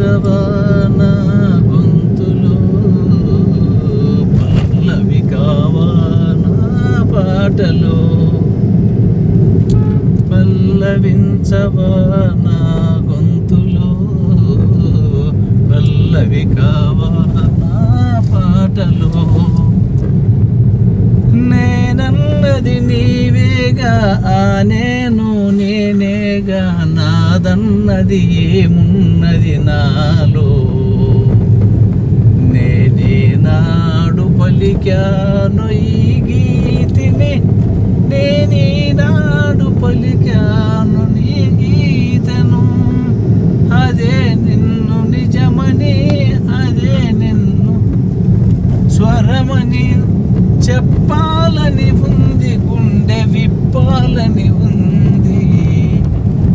పలవించవా నా గొంతులో, పల్లవి కావా నా పాటలో, పల్లవించవా నా గొంతులో, పల్లవి కావా నా పాటలో. నేనన్నది నీవేగా, ఆ నేను నేనేగా, నాదన్నది ఏమున్నది నాలో. నేనే నాడు పలికాను ఈ గీతిని, నేనే నాడు పలికాను నీ గీతను. అదే నిన్ను నిజమని, అదే నిన్ను స్వరమని చెప్పాలని